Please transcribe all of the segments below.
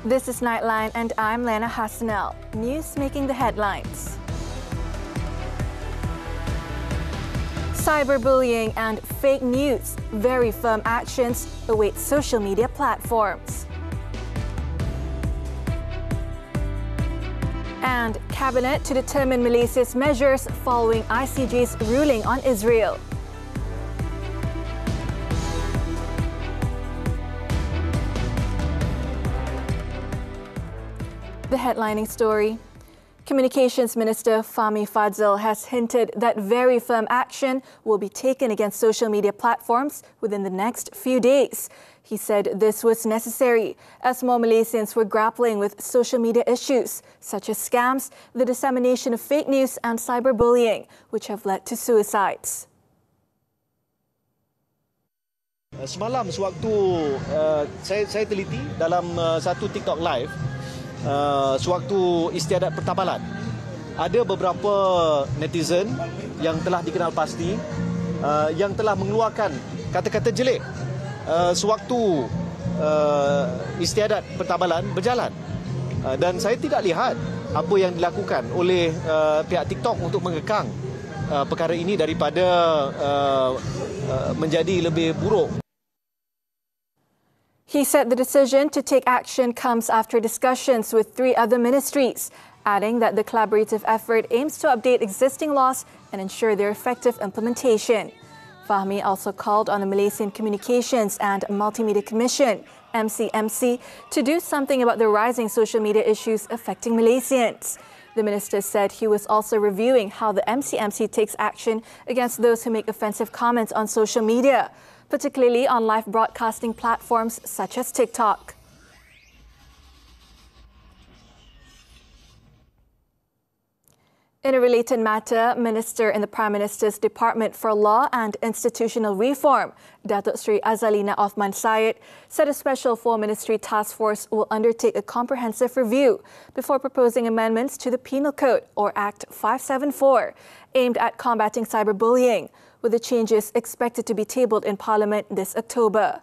This is Nightline and I'm Liyana Hassanel. News making the headlines. Cyberbullying and fake news. Very firm actions await social media platforms. And Cabinet to determine Malaysia's measures following ICJ's ruling on Israel. The headlining story. Communications Minister Fahmi Fadzil has hinted that very firm action will be taken against social media platforms within the next few days. He said this was necessary as more Malaysians were grappling with social media issues such as scams, the dissemination of fake news and cyberbullying, which have led to suicides. Semalam sewaktu saya teliti dalam satu TikTok live, sewaktu istiadat pertabalan, ada beberapa netizen yang telah dikenal pasti yang telah mengeluarkan kata-kata jelek sewaktu istiadat pertabalan berjalan, dan saya tidak lihat apa yang dilakukan oleh pihak TikTok untuk mengekang perkara ini daripada menjadi lebih buruk. He said the decision to take action comes after discussions with 3 other ministries, adding that the collaborative effort aims to update existing laws and ensure their effective implementation. Fahmi also called on the Malaysian Communications and Multimedia Commission, MCMC, to do something about the rising social media issues affecting Malaysians. The minister said he was also reviewing how the MCMC takes action against those who make offensive comments on social media, particularly on live broadcasting platforms such as TikTok. In a related matter, Minister in the Prime Minister's Department for Law and Institutional Reform, Datuk Sri Azalina Othman Syed, said a special 4-ministry task force will undertake a comprehensive review before proposing amendments to the Penal Code, or Act 574, aimed at combating cyberbullying, with the changes expected to be tabled in Parliament this October.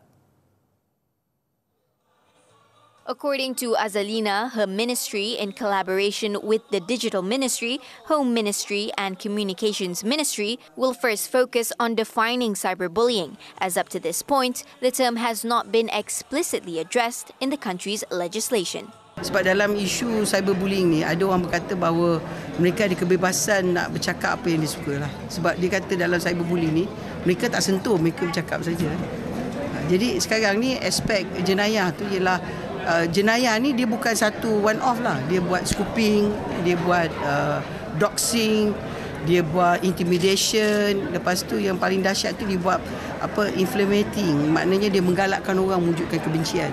According to Azalina, her ministry, in collaboration with the Digital Ministry, Home Ministry and Communications Ministry, will first focus on defining cyberbullying, as up to this point, the term has not been explicitly addressed in the country's legislation. Sebab dalam isu cyberbullying ni, ada orang berkata bahawa mereka ada kebebasan nak bercakap apa yang dia suka lah. Sebab dia kata dalam cyberbullying ni, mereka tak sentuh, mereka bercakap saja. Jadi sekarang ni aspek jenayah tu ialah jenayah ni dia bukan satu one off lah. Dia buat scooping, dia buat doxing, dia buat intimidation. Lepas tu yang paling dahsyat tu dia buat inflamming, maknanya dia menggalakkan orang mewujudkan kebencian.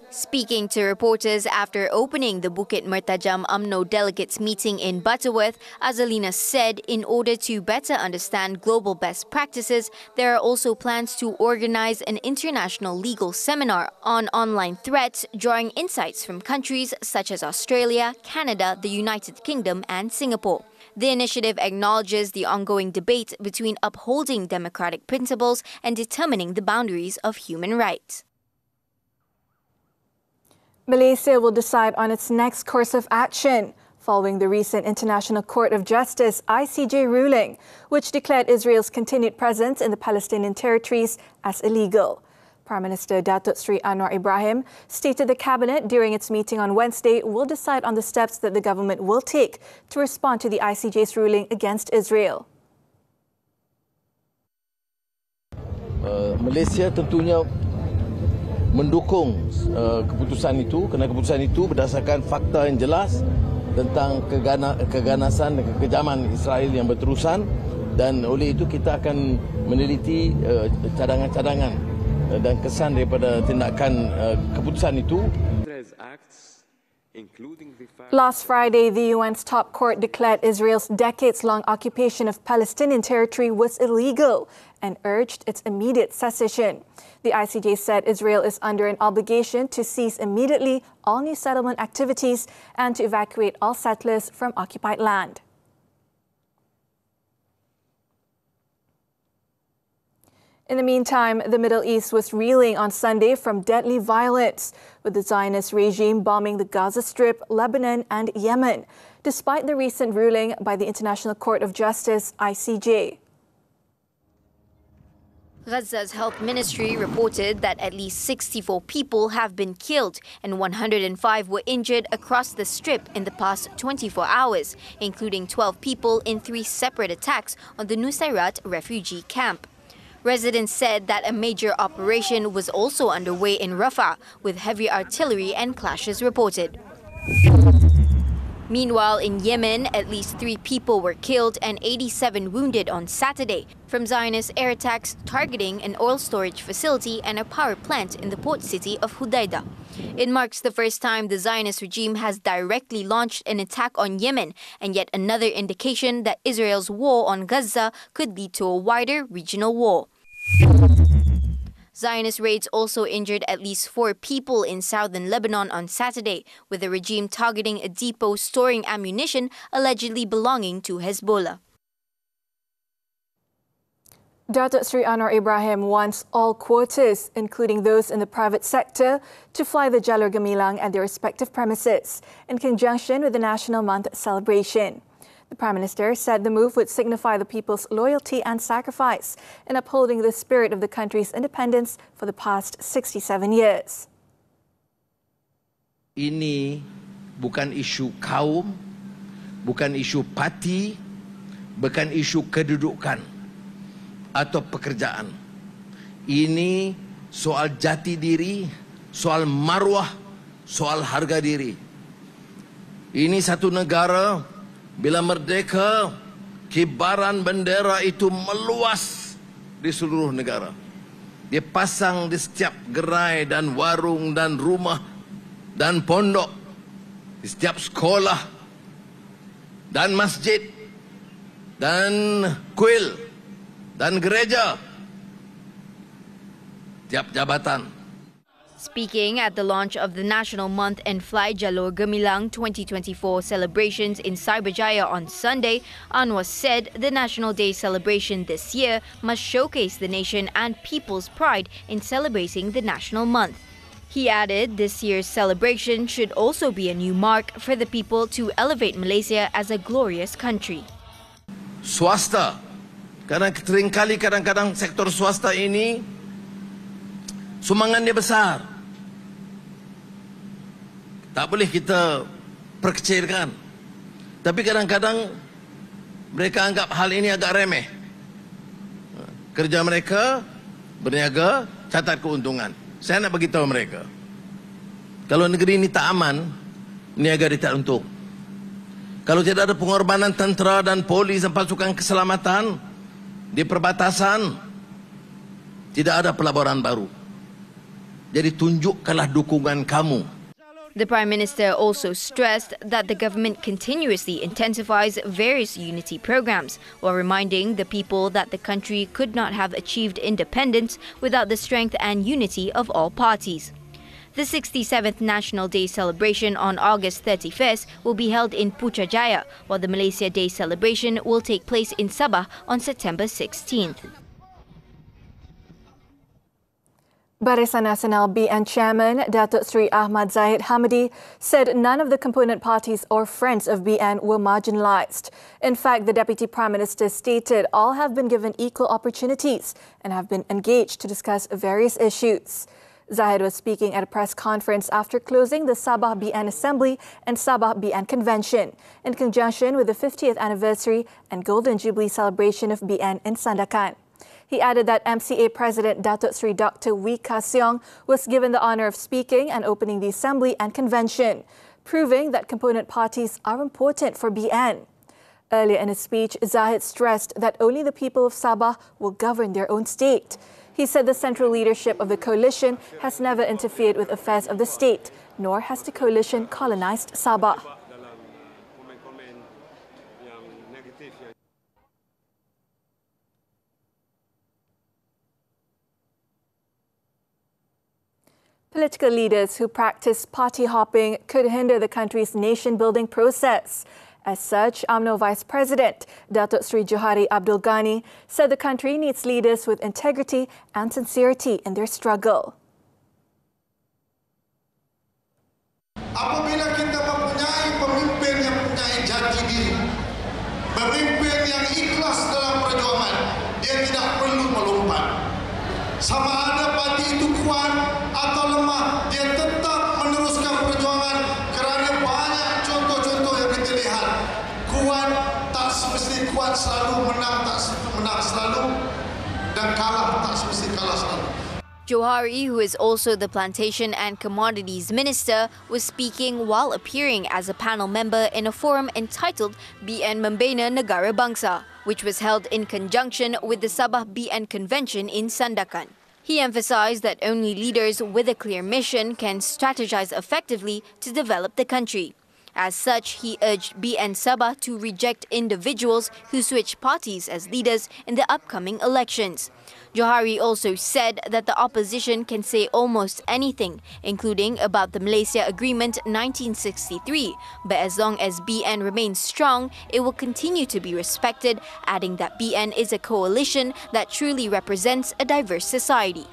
Speaking to reporters after opening the Bukit Mertajam UMNO delegates meeting in Butterworth, Azalina said in order to better understand global best practices, there are also plans to organize an international legal seminar on online threats, drawing insights from countries such as Australia, Canada, the United Kingdom and Singapore. The initiative acknowledges the ongoing debate between upholding democratic principles and determining the boundaries of human rights. Malaysia will decide on its next course of action following the recent International Court of Justice ICJ ruling, which declared Israel's continued presence in the Palestinian territories as illegal. Prime Minister Datuk Sri Anwar Ibrahim stated the Cabinet during its meeting on Wednesday will decide on the steps that the government will take to respond to the ICJ's ruling against Israel. Malaysia tentunya mendukung keputusan itu, kerana keputusan itu berdasarkan fakta yang jelas tentang keganasan dan kekejaman Israel yang berterusan, dan oleh itu kita akan meneliti cadangan-cadangan dan kesan daripada tindakan keputusan itu. Last Friday, the UN's top court declared Israel's decades-long occupation of Palestinian territory was illegal and urged its immediate cessation. The ICJ said Israel is under an obligation to cease immediately all new settlement activities and to evacuate all settlers from occupied land. In the meantime, the Middle East was reeling on Sunday from deadly violence, with the Zionist regime bombing the Gaza Strip, Lebanon and Yemen, despite the recent ruling by the International Court of Justice, ICJ. Gaza's health ministry reported that at least 64 people have been killed and 105 were injured across the strip in the past 24 hours, including 12 people in 3 separate attacks on the Nusayrat refugee camp. Residents said that a major operation was also underway in Rafah, with heavy artillery and clashes reported. Meanwhile, in Yemen, at least 3 people were killed and 87 wounded on Saturday from Zionist air attacks targeting an oil storage facility and a power plant in the port city of Hudaydah. It marks the first time the Zionist regime has directly launched an attack on Yemen, and yet another indication that Israel's war on Gaza could lead to a wider regional war. Zionist raids also injured at least 4 people in southern Lebanon on Saturday, with the regime targeting a depot storing ammunition allegedly belonging to Hezbollah. Datuk Seri Anwar Ibrahim wants all quarters, including those in the private sector, to fly the Jalur Gemilang at their respective premises in conjunction with the National Month celebration. The Prime Minister said the move would signify the people's loyalty and sacrifice in upholding the spirit of the country's independence for the past 67 years. Ini bukan isu kaum, bukan isu parti, bukan isu kedudukan atau pekerjaan. Ini soal jati diri, soal maruah, soal harga diri. Ini satu negara bila merdeka, kibaran bendera itu meluas di seluruh negara. Dia pasang di setiap gerai dan warung dan rumah dan pondok, di setiap sekolah dan masjid dan kuil dan gereja, tiap jabatan. Speaking at the launch of the National Month and Fly Jalur Gemilang 2024 celebrations in Cyberjaya on Sunday, Anwar said the National Day celebration this year must showcase the nation and people's pride in celebrating the National Month. He added this year's celebration should also be a new mark for the people to elevate Malaysia as a glorious country. Swasta, kadang-kadang sektor swasta ini sumbangan dia besar. Tak boleh kita perkecilkan. Tapi kadang-kadang mereka anggap hal ini agak remeh. Kerja mereka berniaga, catat keuntungan. Saya nak beritahu mereka, kalau negeri ini tak aman, niaga dia tak untung. Kalau tidak ada pengorbanan tentera dan polis dan pasukan keselamatan di perbatasan, tidak ada pelaburan baru. Jadi tunjukkanlah dukungan kamu. The Prime Minister also stressed that the government continuously intensifies various unity programs, while reminding the people that the country could not have achieved independence without the strength and unity of all parties. The 67th National Day celebration on August 31st will be held in Putrajaya, while the Malaysia Day celebration will take place in Sabah on September 16th. Barisan Hassanel BN Chairman Datuk Seri Ahmad Zahid Hamidi said none of the component parties or friends of BN were marginalised. In fact, the Deputy Prime Minister stated all have been given equal opportunities and have been engaged to discuss various issues. Zahid was speaking at a press conference after closing the Sabah BN Assembly and Sabah BN Convention in conjunction with the 50th anniversary and Golden Jubilee celebration of BN in Sandakan. He added that MCA President Datuk Seri Dr. Wee Ka Siong was given the honour of speaking and opening the Assembly and Convention, proving that component parties are important for BN. Earlier in his speech, Zahid stressed that only the people of Sabah will govern their own state. He said the central leadership of the coalition has never interfered with affairs of the state, nor has the coalition colonised Sabah. Political leaders who practice party hopping could hinder the country's nation-building process. As such, UMNO Vice President Datuk Sri Johari Abdul Ghani said the country needs leaders with integrity and sincerity in their struggle. Apabila kita mempunyai pemimpin yang mempunyai jati diri, pemimpin yang ikhlas dalam perjuangan, dia tidak perlu melompat. Sama ada parti itu kuat atau lemah, dia tetap meneruskan perjuangan kerana banyak contoh-contoh yang kita lihat. Kuat tak semesti kuat selalu, menang tak semesti menang selalu, dan kalah tak semesti kalah selalu. Johari, who is also the Plantation and Commodities Minister, was speaking while appearing as a panel member in a forum entitled BN Membina Negara Bangsa, which was held in conjunction with the Sabah BN Convention in Sandakan. He emphasized that only leaders with a clear mission can strategize effectively to develop the country. As such, he urged BN Sabah to reject individuals who switch parties as leaders in the upcoming elections. Johari also said that the opposition can say almost anything, including about the Malaysia Agreement 1963, but as long as BN remains strong, it will continue to be respected, adding that BN is a coalition that truly represents a diverse society.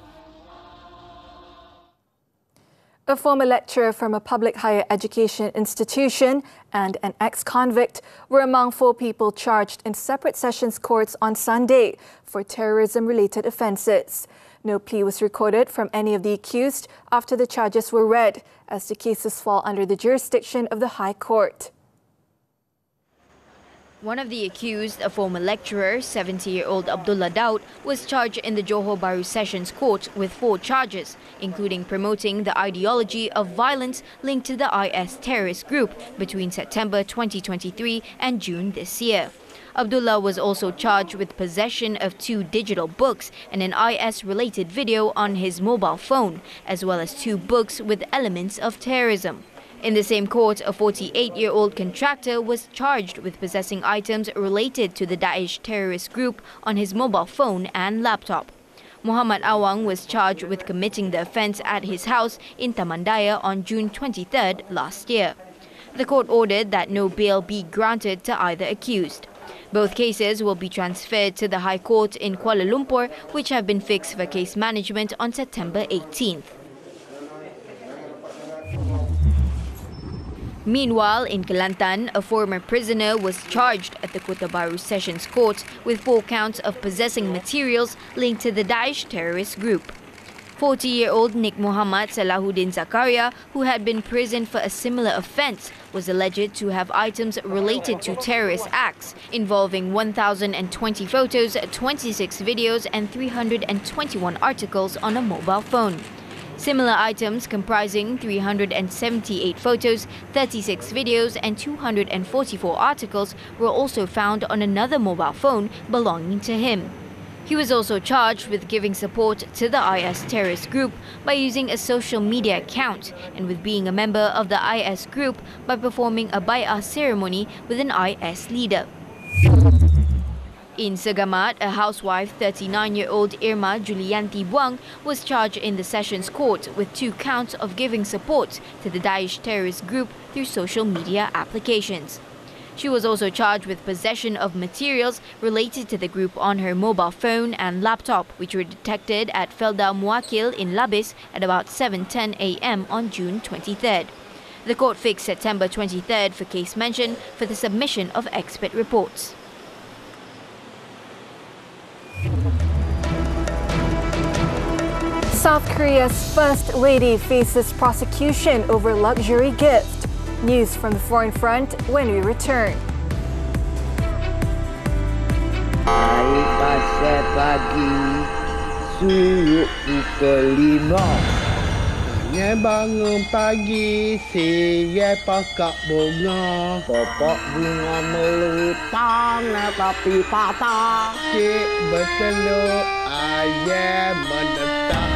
A former lecturer from a public higher education institution and an ex-convict were among 4 people charged in separate sessions courts on Sunday for terrorism-related offences. No plea was recorded from any of the accused after the charges were read, as the cases fall under the jurisdiction of the High Court. One of the accused, a former lecturer, 70-year-old Abdullah Daud, was charged in the Johor Bahru Sessions Court with 4 charges, including promoting the ideology of violence linked to the IS terrorist group between September 2023 and June this year. Abdullah was also charged with possession of 2 digital books and an IS-related video on his mobile phone, as well as 2 books with elements of terrorism. In the same court, a 48-year-old contractor was charged with possessing items related to the Daesh terrorist group on his mobile phone and laptop. Muhammad Awang was charged with committing the offence at his house in Tamandaya on June 23rd last year. The court ordered that no bail be granted to either accused. Both cases will be transferred to the High Court in Kuala Lumpur, which have been fixed for case management on September 18th. Meanwhile, in Kelantan, a former prisoner was charged at the Kota Bharu Sessions Court with 4 counts of possessing materials linked to the Daesh terrorist group. 40-year-old Nik Muhammad Salahuddin Zakaria, who had been imprisoned for a similar offence, was alleged to have items related to terrorist acts involving 1,020 photos, 26 videos and 321 articles on a mobile phone. Similar items comprising 378 photos, 36 videos and 244 articles were also found on another mobile phone belonging to him. He was also charged with giving support to the IS terrorist group by using a social media account and with being a member of the IS group by performing a bai'ah ceremony with an IS leader. In Segamat, a housewife, 39-year-old Irma Julianti Buang, was charged in the Sessions Court with 2 counts of giving support to the Daesh terrorist group through social media applications. She was also charged with possession of materials related to the group on her mobile phone and laptop, which were detected at Felda Muakil in Labis at about 7:10 a.m. on June 23rd. The court fixed September 23rd for case mention for the submission of expert reports. South Korea's First Lady faces prosecution over luxury gift. News from the foreign front when we return. Baik pasal pagi, suruh pukul 5. Saya bangun pagi, saya pakak bunga. Pokok bunga melutang tapi patah. Cik bertelur, ayam menetap.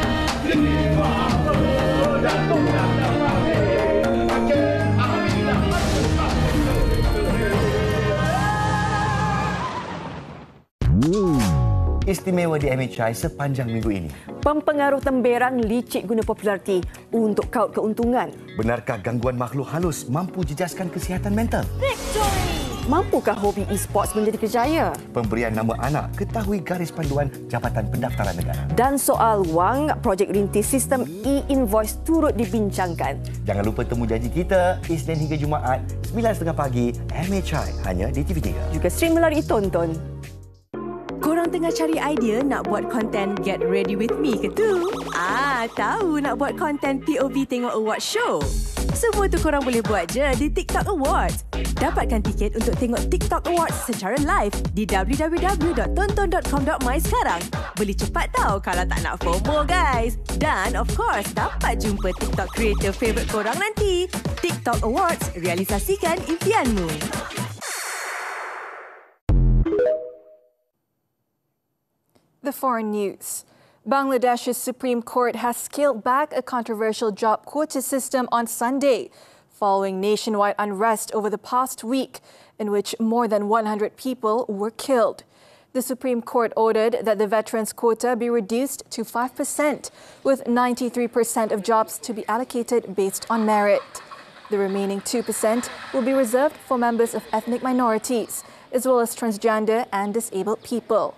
Istimewa di MHI sepanjang minggu ini. Pempengaruh temberang licik guna populariti untuk kaut keuntungan. Benarkah gangguan makhluk halus mampu jejaskan kesihatan mental? Victory! Mampukah hobi e-sports menjadi kerjaya? Pemberian nama anak, ketahui garis panduan Jabatan Pendaftaran Negara. Dan soal wang, projek rintis sistem e-invoice turut dibincangkan. Jangan lupa temu janji kita Isnin hingga Jumaat 9.30 pagi MHI hanya di TV3. Juga stream melalui Tonton. Korang tengah cari idea nak buat konten Get Ready With Me ke tu? Tahu nak buat konten POV tengok award show? Semua tu korang boleh buat je di TikTok Awards. Dapatkan tiket untuk tengok TikTok Awards secara live di www.tonton.com.my sekarang. Beli cepat tau kalau tak nak FOMO guys. Dan of course, dapat jumpa TikTok creator favourite korang nanti. TikTok Awards, realisasikan impianmu. The foreign news. Bangladesh's Supreme Court has scaled back a controversial job quota system on Sunday, following nationwide unrest over the past week, in which more than 100 people were killed. The Supreme Court ordered that the veterans' quota be reduced to 5%, with 93% of jobs to be allocated based on merit. The remaining 2% will be reserved for members of ethnic minorities, as well as transgender and disabled people.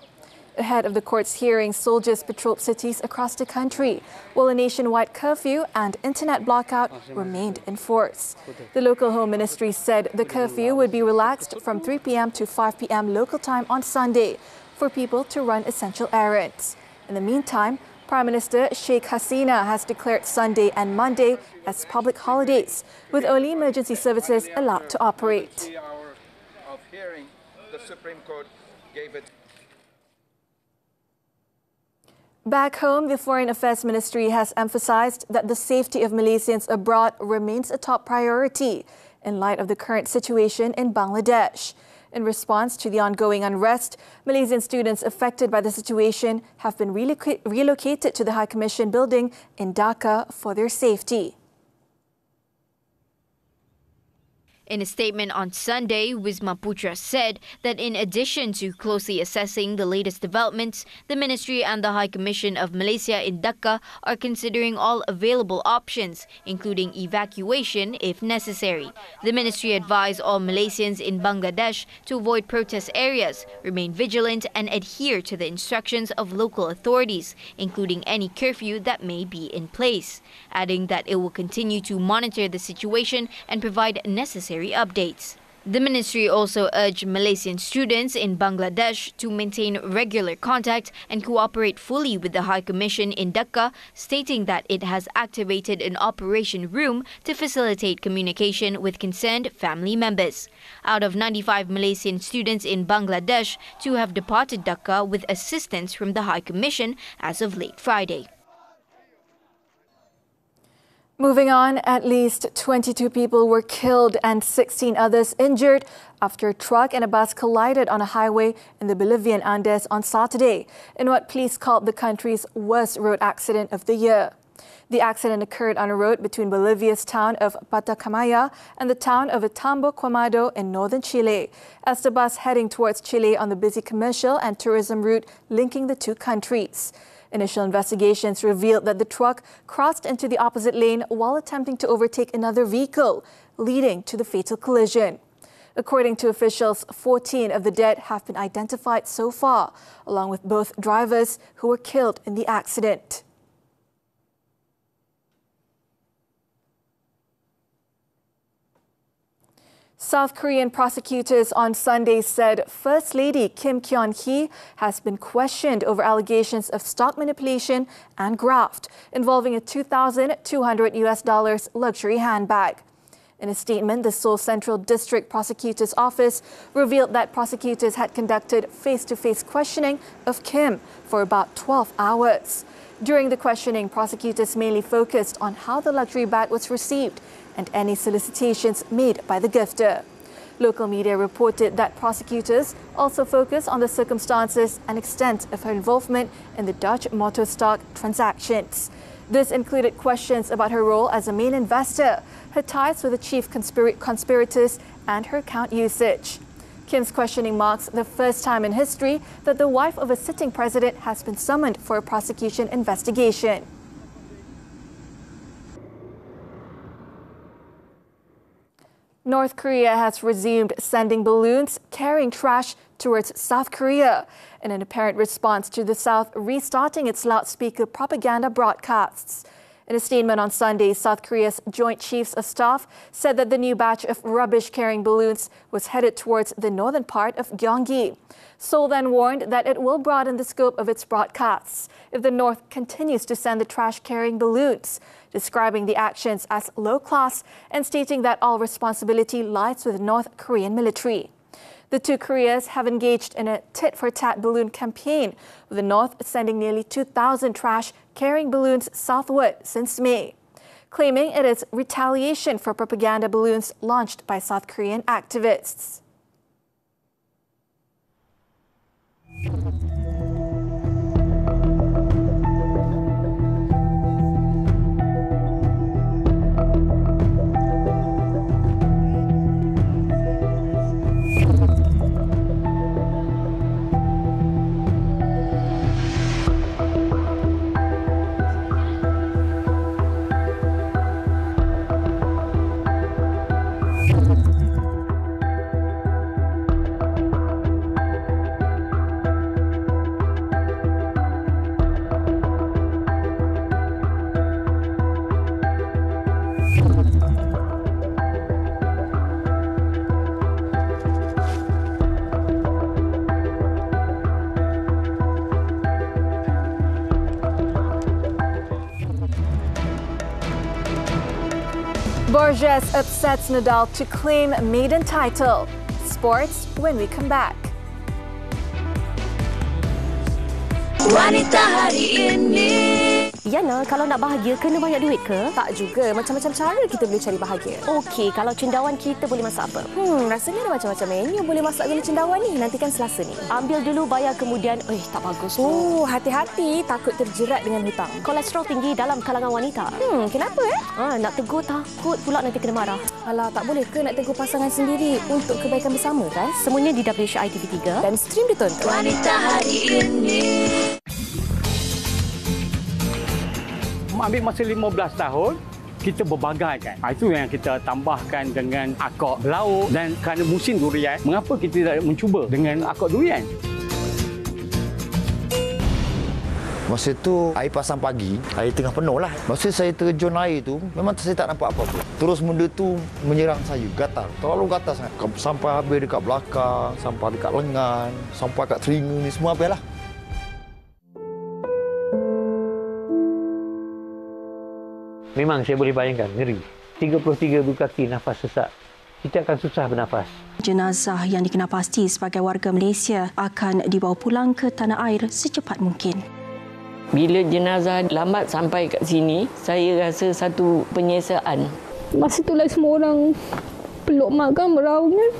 Ahead of the court's hearing, soldiers patrolled cities across the country, while a nationwide curfew and internet blackout remained in force. The local Home Ministry said the curfew would be relaxed from 3 p.m. to 5 p.m. local time on Sunday for people to run essential errands. In the meantime, Prime Minister Sheikh Hasina has declared Sunday and Monday as public holidays, with only emergency services allowed to operate. Back home, the Foreign Affairs Ministry has emphasized that the safety of Malaysians abroad remains a top priority in light of the current situation in Bangladesh. In response to the ongoing unrest, Malaysian students affected by the situation have been relocated to the High Commission building in Dhaka for their safety. In a statement on Sunday, Wisma Putra said that in addition to closely assessing the latest developments, the Ministry and the High Commission of Malaysia in Dhaka are considering all available options, including evacuation if necessary. The Ministry advised all Malaysians in Bangladesh to avoid protest areas, remain vigilant and adhere to the instructions of local authorities, including any curfew that may be in place, adding that it will continue to monitor the situation and provide necessary updates. The ministry also urged Malaysian students in Bangladesh to maintain regular contact and cooperate fully with the High Commission in Dhaka, stating that it has activated an operation room to facilitate communication with concerned family members. Out of 95 Malaysian students in Bangladesh, 2 have departed Dhaka with assistance from the High Commission as of late Friday. Moving on, at least 22 people were killed and 16 others injured after a truck and a bus collided on a highway in the Bolivian Andes on Saturday, in what police called the country's worst road accident of the year. The accident occurred on a road between Bolivia's town of Patacamaya and the town of Etambo Quemado in northern Chile, as the bus heading towards Chile on the busy commercial and tourism route linking the two countries. Initial investigations revealed that the truck crossed into the opposite lane while attempting to overtake another vehicle, leading to the fatal collision. According to officials, 14 of the dead have been identified so far, along with both drivers who were killed in the accident. South Korean prosecutors on Sunday said First Lady Kim Kyon-hee has been questioned over allegations of stock manipulation and graft involving a $2,200 luxury handbag. In a statement, the Seoul Central District Prosecutor's Office revealed that prosecutors had conducted face-to-face questioning of Kim for about 12 hours. During the questioning, prosecutors mainly focused on how the luxury bag was received and any solicitations made by the gifter. Local media reported that prosecutors also focused on the circumstances and extent of her involvement in the Dutch motor stock transactions. This included questions about her role as a main investor, her ties with the chief conspirators, and her account usage. Kim's questioning marks the first time in history that the wife of a sitting president has been summoned for a prosecution investigation. North Korea has resumed sending balloons carrying trash towards South Korea in an apparent response to the South restarting its loudspeaker propaganda broadcasts. In a statement on Sunday, South Korea's Joint Chiefs of Staff said that the new batch of rubbish-carrying balloons was headed towards the northern part of Gyeonggi. Seoul then warned that it will broaden the scope of its broadcasts if the North continues to send the trash-carrying balloons, describing the actions as low-class and stating that all responsibility lies with the North Korean military. The two Koreas have engaged in a tit-for-tat balloon campaign, with the North sending nearly 2,000 trash-carrying balloons southward since May, claiming it is retaliation for propaganda balloons launched by South Korean activists. Borges upsets Nadal to claim maiden title. Sports when we come back. Wanita hari ini. Liyana, kalau nak bahagia kena banyak duit ke? Tak juga, macam-macam cara kita boleh cari bahagia. Okey, kalau cendawan kita boleh masak apa? Rasanya ada macam-macam menu boleh masak gula cendawan ni. Nantikan Selasa ni. Ambil dulu, bayar kemudian. Tak bagus. Hati-hati, takut terjerat dengan hutang. Kolesterol tinggi dalam kalangan wanita. Kenapa Nak tegur takut pula nanti kena marah. Alah, tak boleh ke nak tegur pasangan sendiri untuk kebaikan bersama kan? Semuanya di WHI TV3 dan stream ditonton. Wanita hari ini. Ambil masa 15 tahun, kita berbagaikan. Itu yang kita tambahkan dengan akak belauk dan kerana musim durian, mengapa kita tidak mencuba dengan akak durian? Masa tu air pasang pagi, air tengah penuh lah. Masa saya terjun air tu, memang saya tak nampak apa-apa. Terus benda tu menyerang saya, gatal. Terlalu gatal sangat. Sampai habis dekat belakang, sampai dekat lengan, sampai kat telinga ni semua habis lah. Memang saya boleh bayangkan, ngeri. 33 buah kaki, nafas sesak. Kita akan susah bernafas. Jenazah yang dikenal pasti sebagai warga Malaysia akan dibawa pulang ke tanah air secepat mungkin. Bila jenazah lambat sampai kat sini, saya rasa satu penyesaan. Masa itulah semua orang peluk mak kan, meraung kan.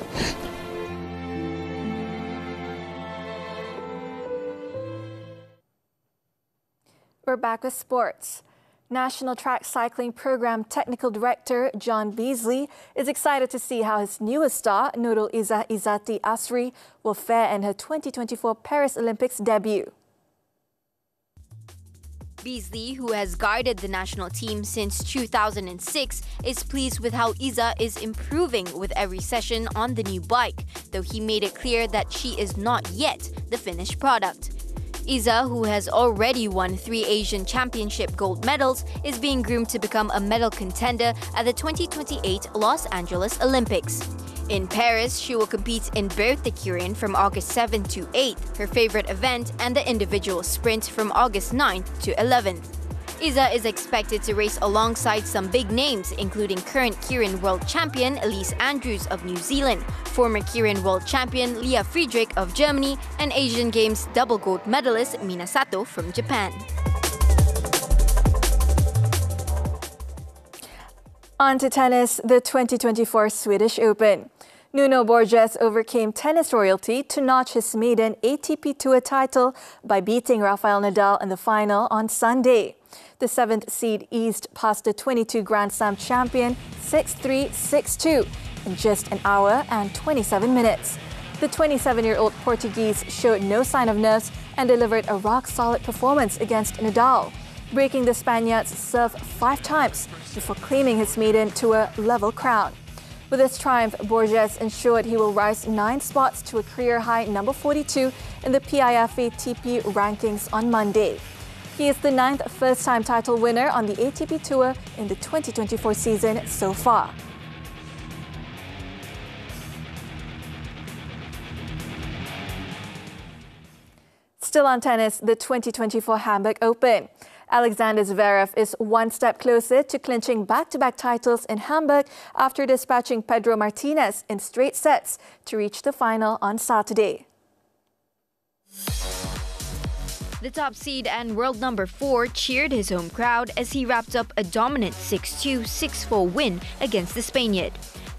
We're back with sports. National Track Cycling Program Technical Director John Beasley is excited to see how his newest star, Nurul Izzah Izzati Asri, will fare in her 2024 Paris Olympics debut. Beasley, who has guided the national team since 2006, is pleased with how Izzah is improving with every session on the new bike, though he made it clear that she is not yet the finished product. Izzah, who has already won 3 Asian Championship gold medals, is being groomed to become a medal contender at the 2028 Los Angeles Olympics. In Paris, she will compete in both the Keirin from August 7 to 8, her favorite event, and the individual sprint from August 9 to 11. Izzah is expected to race alongside some big names, including current Keirin World Champion Elise Andrews of New Zealand, former Keirin World Champion Leah Friedrich of Germany, and Asian Games double gold medalist Mina Sato from Japan. On to tennis, the 2024 Swedish Open. Nuno Borges overcame tennis royalty to notch his maiden ATP Tour title by beating Rafael Nadal in the final on Sunday. The 7th seed eased past the 22 Grand Slam champion 6-3, 6-2 in just an hour and 27 minutes. The 27-year-old Portuguese showed no sign of nerves and delivered a rock-solid performance against Nadal, breaking the Spaniard's serve 5 times before claiming his maiden tour level crown. With this triumph, Borges ensured he will rise 9 spots to a career-high number 42 in the PIFA TP rankings on Monday. He is the 9th first-time title winner on the ATP Tour in the 2024 season so far. Still on tennis, the 2024 Hamburg Open. Alexander Zverev is one step closer to clinching back-to-back titles in Hamburg after dispatching Pedro Martinez in straight sets to reach the final on Saturday. The top seed and world number 4 cheered his home crowd as he wrapped up a dominant 6-2, 6-4 win against the Spaniard.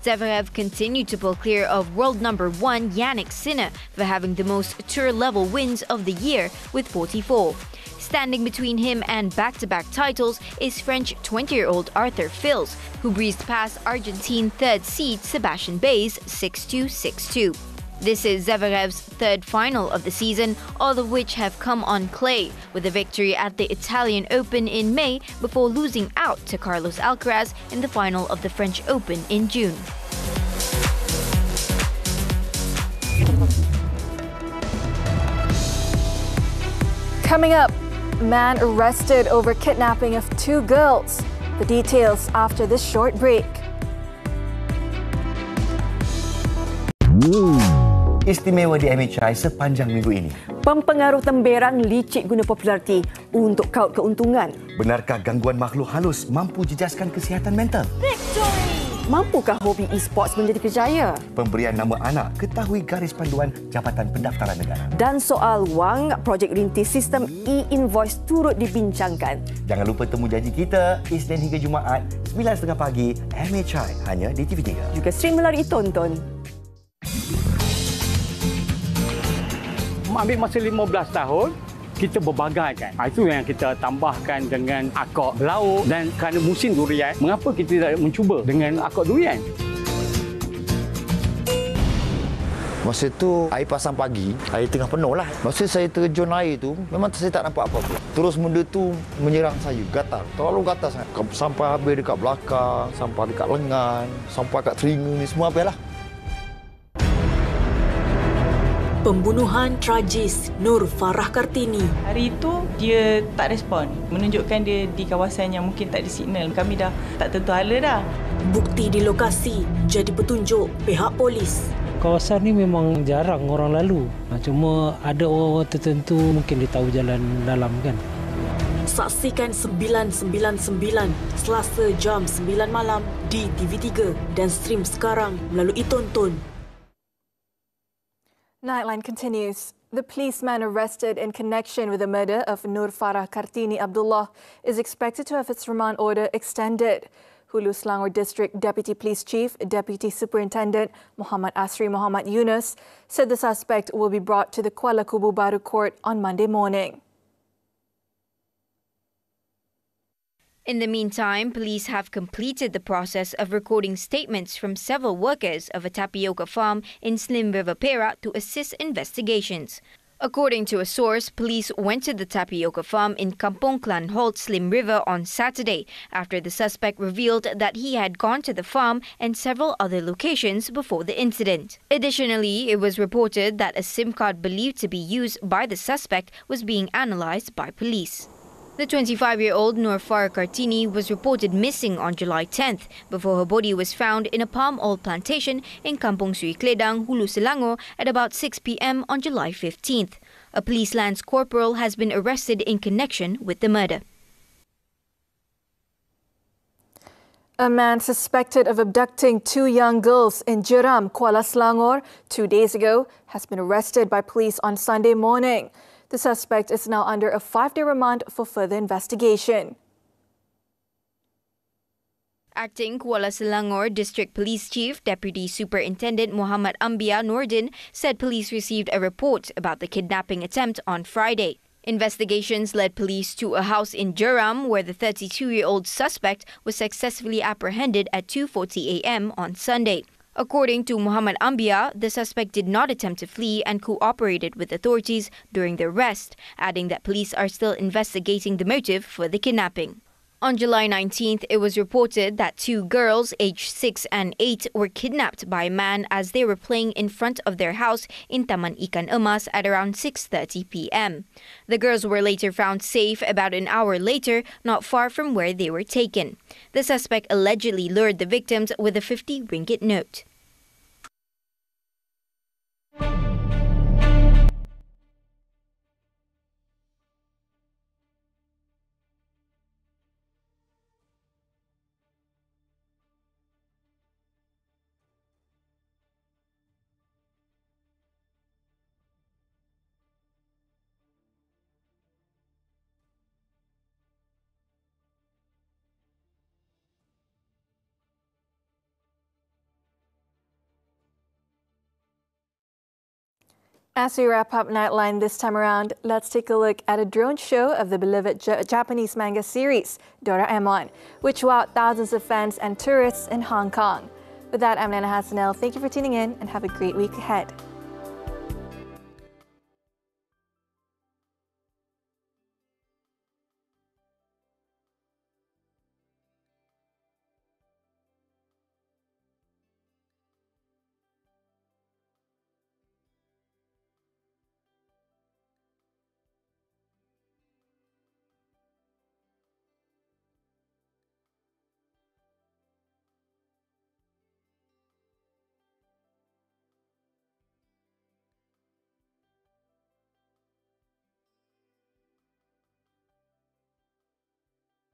Zverev continued to pull clear of world number 1 Yannick Sinner for having the most tour-level wins of the year with 44. Standing between him and back-to-back titles is French 20-year-old Arthur Fils, who breezed past Argentine third seed Sebastian Baez 6-2, 6-2. This is Zverev's third final of the season, all of which have come on clay, with a victory at the Italian Open in May before losing out to Carlos Alcaraz in the final of the French Open in June. Coming up, man arrested over kidnapping of 2 girls. The details after this short break. Istimewa di MHI sepanjang minggu ini. Pempengaruh temberang licik guna populariti untuk kaut keuntungan. Benarkah gangguan makhluk halus mampu jejaskan kesihatan mental? Mampukah hobi e-sports menjadi kerjaya? Pemberian nama anak, ketahui garis panduan Jabatan Pendaftaran Negara. Dan soal wang, projek rintis sistem e-invoice turut dibincangkan. Jangan lupa temu janji kita Isnin hingga Jumaat 9.30 pagi MHI hanya di TV3. Juga stream melalui Tonton. Ambil masa 15 tahun, kita berbagaikan. Itu yang kita tambahkan dengan akak lauk dan kerana musim durian, mengapa kita tidak mencuba dengan akak durian? Masa tu air pasang pagi, air tengah penuh lah. Masa saya terjun air tu, memang saya tak nampak apa-apa. Terus benda tu menyerang saya, gatal. Terlalu gatal sangat. Sampai habis dekat belakang, sampai dekat lengan, sampai dekat telinga ni semua habis lah. Pembunuhan tragis Nur Farah Kartini. Hari itu dia tak respon, menunjukkan dia di kawasan yang mungkin tak disignal. Kami dah tak tentu hala dah. Bukti di lokasi jadi petunjuk pihak polis. Kawasan ni memang jarang orang lalu. Cuma ada orang tertentu mungkin dia tahu jalan dalam kan. Saksikan 999 Selasa jam 9 malam di TV3 dan stream sekarang melalui Tonton. Nightline continues. The policeman arrested in connection with the murder of Nur Farah Kartini Abdullah is expected to have its remand order extended. Hulu Selangor District Deputy Police Chief, Deputy Superintendent Muhammad Asri Muhammad Yunus said the suspect will be brought to the Kuala Kubu Baru Court on Monday morning. In the meantime, police have completed the process of recording statements from several workers of a tapioca farm in Slim River, Perak to assist investigations. According to a source, police went to the tapioca farm in Kampong Klan Holt, Slim River on Saturday after the suspect revealed that he had gone to the farm and several other locations before the incident. Additionally, it was reported that a SIM card believed to be used by the suspect was being analysed by police. The 25-year-old Nur Farah Kartini was reported missing on July 10th before her body was found in a palm oil plantation in Kampung Sui Kledang, Hulu Selangor at about 6 p.m. on July 15th. A police lance corporal has been arrested in connection with the murder. A man suspected of abducting 2 young girls in Jeram, Kuala Selangor 2 days ago has been arrested by police on Sunday morning. The suspect is now under a 5-day remand for further investigation. Acting Kuala Selangor District Police Chief Deputy Superintendent Muhammad Ambia Nordin said police received a report about the kidnapping attempt on Friday. Investigations led police to a house in Jeram where the 32-year-old suspect was successfully apprehended at 2:40 a.m. on Sunday. According to Muhammad Ambia, the suspect did not attempt to flee and cooperated with authorities during the arrest, adding that police are still investigating the motive for the kidnapping. On July 19th, it was reported that 2 girls aged 6 and 8 were kidnapped by a man as they were playing in front of their house in Taman Ikan Emas at around 6:30 p.m. The girls were later found safe about an hour later, not far from where they were taken. The suspect allegedly lured the victims with a 50 ringgit note. As we wrap up Nightline this time around, let's take a look at a drone show of the beloved Japanese manga series, Doraemon, which wowed thousands of fans and tourists in Hong Kong. With that, I'm Hassanel. Thank you for tuning in and have a great week ahead.